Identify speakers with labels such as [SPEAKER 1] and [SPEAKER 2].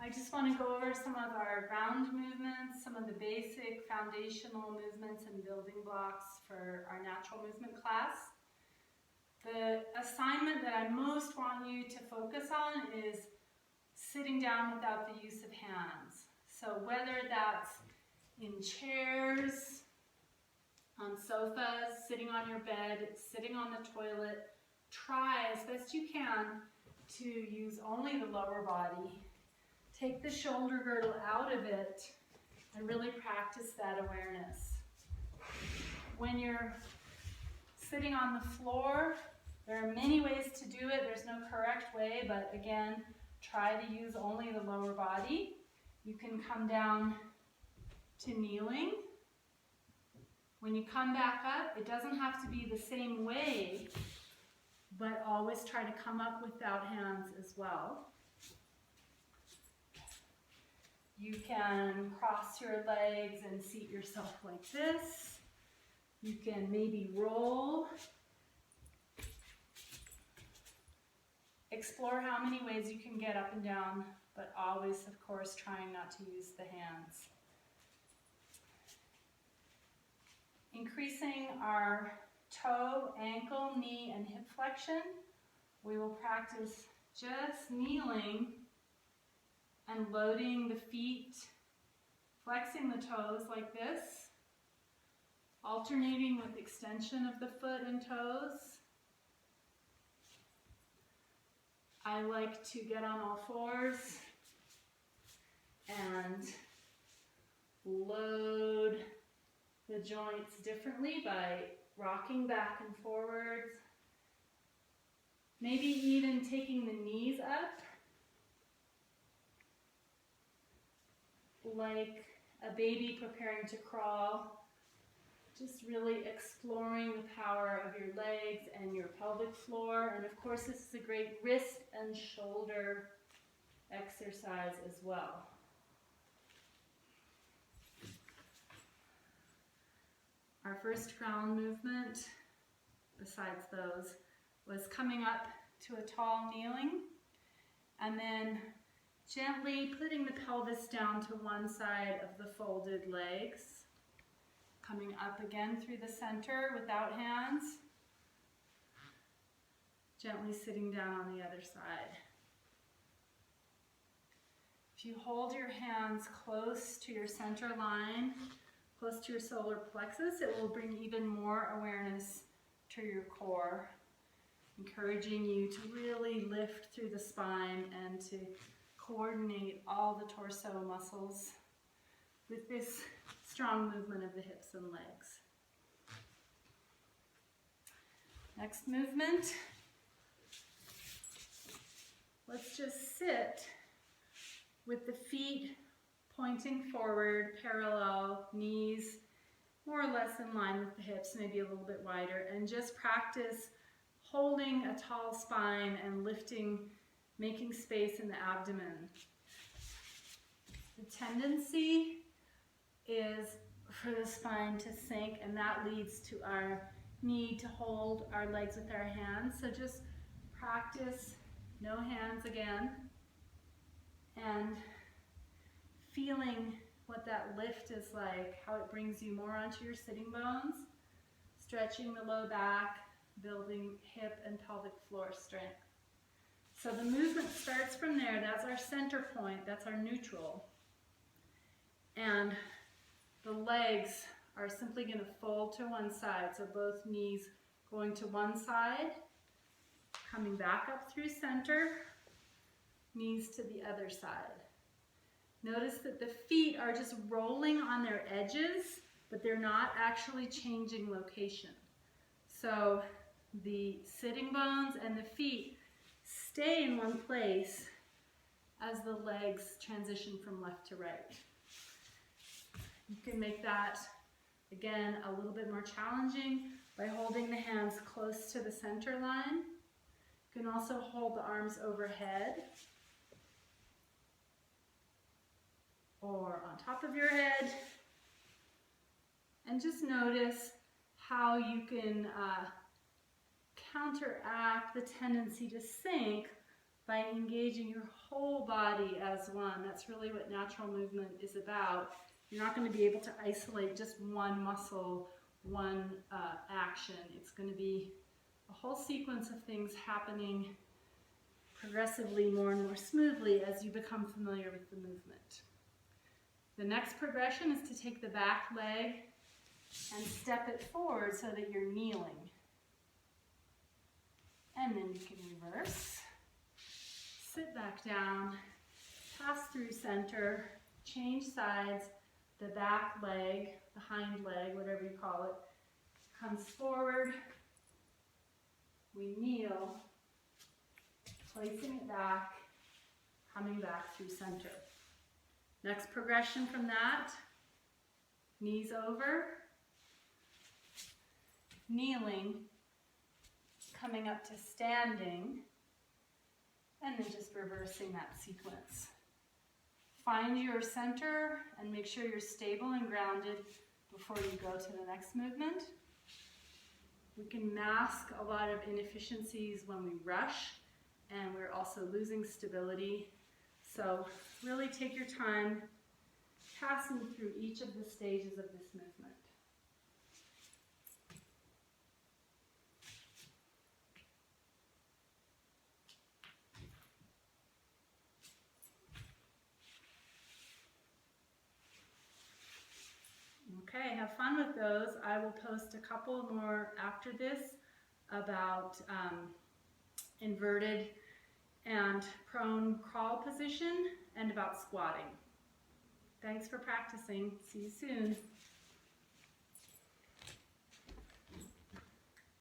[SPEAKER 1] I just want to go over some of our ground movements, some of the basic foundational movements and building blocks for our natural movement class. The assignment that I most want you to focus on is sitting down without the use of hands. So whether that's in chairs, on sofas, sitting on your bed, sitting on the toilet, try as best you can to use only the lower body. Take the shoulder girdle out of it and really practice that awareness. When you're sitting on the floor, there are many ways to do it. There's no correct way, but again, try to use only the lower body. You can come down to kneeling. When you come back up, it doesn't have to be the same way, but always try to come up without hands as well. You can cross your legs and seat yourself like this. You can maybe roll. Explore how many ways you can get up and down, but always, of course, trying not to use the hands. Increasing our toe, ankle, knee, and hip flexion, we will practice just kneeling and loading the feet, flexing the toes like this, alternating with extension of the foot and toes. I like to get on all fours and load the joints differently by rocking back and forwards. Maybe even taking the knees up like a baby preparing to crawl. Just really exploring the power of your legs and your pelvic floor. And of course, this is a great wrist and shoulder exercise as well. Our first ground movement, besides those, was coming up to a tall kneeling and then gently putting the pelvis down to one side of the folded legs. Coming up again through the center without hands. Gently sitting down on the other side. If you hold your hands close to your center line, close to your solar plexus, it will bring even more awareness to your core, encouraging you to really lift through the spine and to coordinate all the torso muscles with this strong movement of the hips and legs. Next movement. Let's just sit with the feet pointing forward, parallel, knees more or less in line with the hips, maybe a little bit wider, and just practice holding a tall spine and lifting, making space in the abdomen. The tendency is for the spine to sink, and that leads to our need to hold our legs with our hands. So just practice no hands again and feeling what that lift is like, how it brings you more onto your sitting bones, stretching the low back, building hip and pelvic floor strength. So the movement starts from there. That's our center point. That's our neutral. And the legs are simply going to fold to one side. So both knees going to one side, coming back up through center, knees to the other side. Notice that the feet are just rolling on their edges, but they're not actually changing location. So the sitting bones and the feet stay in one place as the legs transition from left to right. You can make that, again, a little bit more challenging by holding the hands close to the center line. You can also hold the arms overhead or on top of your head. And just notice how you can counteract the tendency to sink by engaging your whole body as one. That's really what natural movement is about. You're not going to be able to isolate just one muscle, one action. It's going to be a whole sequence of things happening progressively more and more smoothly as you become familiar with the movement. The next progression is to take the back leg and step it forward so that you're kneeling. And then you can reverse, sit back down, pass through center, change sides, the back leg, the hind leg, whatever you call it, comes forward, we kneel, placing it back, coming back through center. Next progression from that, knees over, kneeling, coming up to standing, and then just reversing that sequence. Find your center and make sure you're stable and grounded before you go to the next movement. We can mask a lot of inefficiencies when we rush, and we're also losing stability. So really take your time passing through each of the stages of this movement. Okay, have fun with those. I will post a couple more after this about inverted and prone crawl position and about squatting. Thanks for practicing. See you soon.